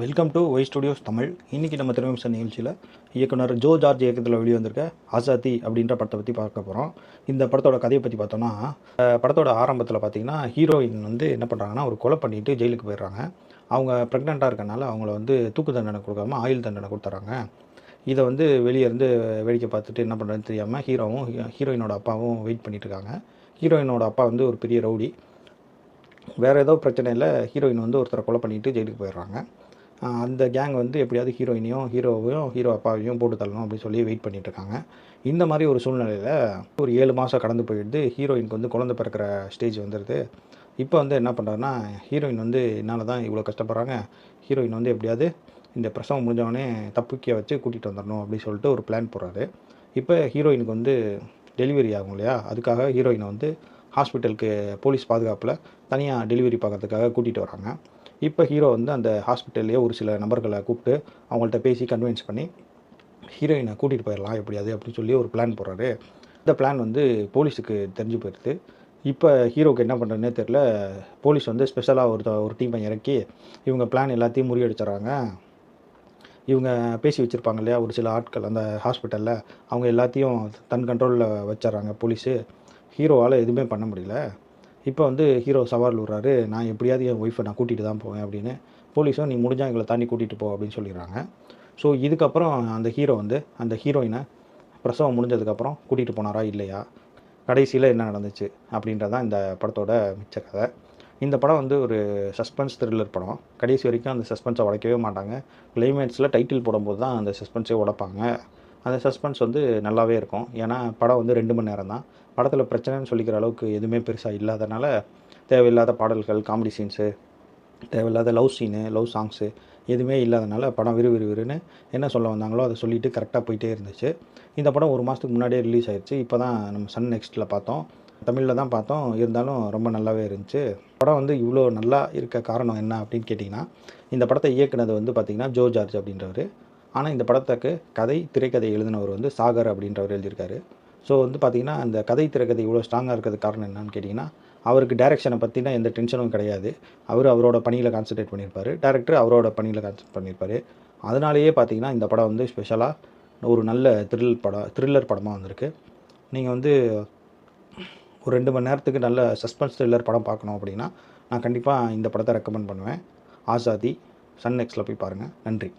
Welcome to Y studios Tamil. இன்றைக்கி நம்ம திரைவிமர்சன நிகழ்ச்சியில் இயக்குனர் ஜோ ஜார்ஜ் இயக்கத்தில் வெளிவந்திருக்க ஆசாதி அப்படின்ற படத்தை பற்றி பார்க்க போகிறோம். இந்த படத்தோட கதையை பற்றி பார்த்தோன்னா, படத்தோட ஆரம்பத்தில் பார்த்திங்கன்னா ஹீரோயின் வந்து என்ன பண்ணுறாங்கன்னா, ஒரு கொலை பண்ணிவிட்டு ஜெயிலுக்கு போயிடுறாங்க. அவங்க ப்ரெக்னெண்ட்டாக இருக்கனால அவங்கள வந்து தூக்கு தண்டனை கொடுக்காம ஆயுள் தண்டனை கொடுத்துட்றாங்க. இதை வந்து வெளியே இருந்து வேடிக்கை பார்த்துட்டு என்ன பண்ணுறதுன்னு தெரியாமல் ஹீரோயினோட அப்பாவும் வெயிட் பண்ணிட்டு இருக்காங்க. ஹீரோயினோட அப்பா வந்து ஒரு பெரிய ரவுடி. வேறு ஏதோ பிரச்சனையில் ஹீரோயின் வந்து ஒருத்தரை கொலை பண்ணிவிட்டு ஜெயிலுக்கு போயிடுறாங்க. அந்த கேங் வந்து எப்படியாவது ஹீரோவையும் ஹீரோ அப்பாவையும் போட்டு தள்ளணும் அப்படின்னு சொல்லி வெயிட் பண்ணிகிட்ருக்காங்க. இந்த மாதிரி ஒரு சூழ்நிலையில் ஒரு 7 மாதம் கடந்து போயிடுது. ஹீரோயினுக்கு வந்து குழந்தை பிறக்கிற ஸ்டேஜ் வந்துடுது. இப்போ வந்து என்ன பண்ணுறாருன்னா, ஹீரோயின் வந்து என்னால் தான் இவ்வளோ கஷ்டப்படுறாங்க, ஹீரோயின் வந்து எப்படியாவது இந்த பிரசவம் முடிஞ்சவொடனே தப்பிக்க வச்சு கூட்டிகிட்டு வந்துடணும் அப்படின்னு சொல்லிட்டு ஒரு பிளான் போடுறாரு. இப்போ ஹீரோயினுக்கு வந்து டெலிவரி ஆகும் இல்லையா, அதுக்காக ஹீரோயினை வந்து ஹாஸ்பிட்டலுக்கு போலீஸ் பாதுகாப்பில் தனியாக டெலிவரி பார்க்கறதுக்காக கூட்டிகிட்டு வராங்க. இப்போ ஹீரோ வந்து அந்த ஹாஸ்பிட்டல்லையே ஒரு சில நபர்களை கூப்பிட்டு அவங்கள்ட்ட பேசி கன்வின்ஸ் பண்ணி ஹீரோயினை கூட்டிகிட்டு போயிடலாம் எப்படியாது அப்படின்னு சொல்லி ஒரு பிளான் போடுறாரு. இந்த பிளான் வந்து போலீஸுக்கு தெரிஞ்சு போயிடுது. இப்போ ஹீரோவுக்கு என்ன பண்ணுறதுனே தெரில. போலீஸ் வந்து ஸ்பெஷலாக ஒரு டீமை இறக்கி இவங்க பிளான் எல்லாத்தையும் முறியடிச்சிடறாங்க. இவங்க பேசி வச்சுருப்பாங்க இல்லையா ஒரு சில ஆட்கள் அந்த ஹாஸ்பிட்டலில், அவங்க எல்லாத்தையும் தன் கண்ட்ரோலில் வச்சிட்றாங்க போலீஸு. ஹீரோவால் எதுவுமே பண்ண முடியல. இப்போ வந்து ஹீரோ சவால் விடுறாரு, நான் எப்படியாவது என் ஒய்ஃபை நான் கூட்டிகிட்டு தான் போவேன் அப்படின்னு. போலீஸும் நீ முடிஞ்சால் எங்களை தாண்டி கூட்டிகிட்டு போ அப்படின்னு சொல்லிடுறாங்க. ஸோ இதுக்கப்புறம் அந்த ஹீரோ வந்து அந்த ஹீரோயினை பிரசவம் முடிஞ்சதுக்கப்புறம் கூட்டிகிட்டு போனாரா இல்லையா, கடைசியில் என்ன நடந்துச்சு அப்படின்றதான் இந்த படத்தோட மிச்ச கதை. இந்த படம் வந்து ஒரு சஸ்பென்ஸ் த்ரில்லர் படம். கடைசி வரைக்கும் அந்த சஸ்பென்ஸை உடைக்கவே மாட்டாங்க. கிளைமேக்ஸில் டைட்டில் போடும்போது தான் அந்த சஸ்பென்ஸே உடைப்பாங்க. அந்த சஸ்பென்ஸ் வந்து நல்லாவே இருக்கும். ஏன்னா படம் வந்து 2 மணி நேரம் தான். படத்தில் பிரச்சனைன்னு சொல்லிக்கிற அளவுக்கு எதுவுமே பெருசாக இல்லாதனால தேவையில்லாத பாடல்கள், காமெடி சீன்ஸு, தேவையில்லாத லவ் சாங்ஸு எதுவுமே இல்லாதனால படம் விறுவிறுன்னு என்ன சொல்ல வந்தாங்களோ அதை சொல்லிவிட்டு கரெக்டாக போயிட்டே இருந்துச்சு. இந்த படம் 1 மாதத்துக்கு முன்னாடியே ரிலீஸ் ஆயிடுச்சு. இப்போ தான் நம்ம சன் நெக்ஸ்ட்டில் பார்த்தோம். தமிழில் தான் பார்த்தோம். இருந்தாலும் ரொம்ப நல்லாவே இருந்துச்சு. படம் வந்து இவ்வளோ நல்லா இருக்க காரணம் என்ன அப்படின்னு கேட்டிங்கன்னா, இந்த படத்தை இயக்குனது வந்து பார்த்திங்கன்னா ஜோ ஜார்ஜ் அப்படின்றவர். ஆனால் இந்த படத்துக்கு திரைக்கதை எழுதினவர் வந்து சாகர் அப்படின்றவர் எழுதியிருக்காரு. ஸோ வந்து பார்த்திங்கன்னா அந்த திரைக்கதை இவ்வளோ ஸ்ட்ராங்காக இருக்கிறதுக்கு காரணம் என்னன்னு கேட்டிங்கன்னா, அவருக்கு டைரக்ஷனை பற்றின எந்த டென்ஷனும் கிடையாது. அவரோட பணியில் கான்சன்ட்ரேட் பண்ணியிருப்பார். டைரக்டர் அவரோட பணியில் கான்சன்ட்ரேட் பண்ணியிருப்பார். அதனாலேயே பார்த்திங்கன்னா இந்த படம் வந்து ஸ்பெஷலாக ஒரு நல்ல த்ரில்லர் படமாக வந்திருக்கு. நீங்கள் வந்து ஒரு 2 மணி நேரத்துக்கு நல்ல சஸ்பென்ஸ் த்ரில்லர் படம் பார்க்கணும் அப்படின்னா நான் கண்டிப்பாக இந்த படத்தை ரெக்கமெண்ட் பண்ணுவேன். ஆசாதி சன் நெக்ஸ்ட்டில் போய் பாருங்கள். நன்றி.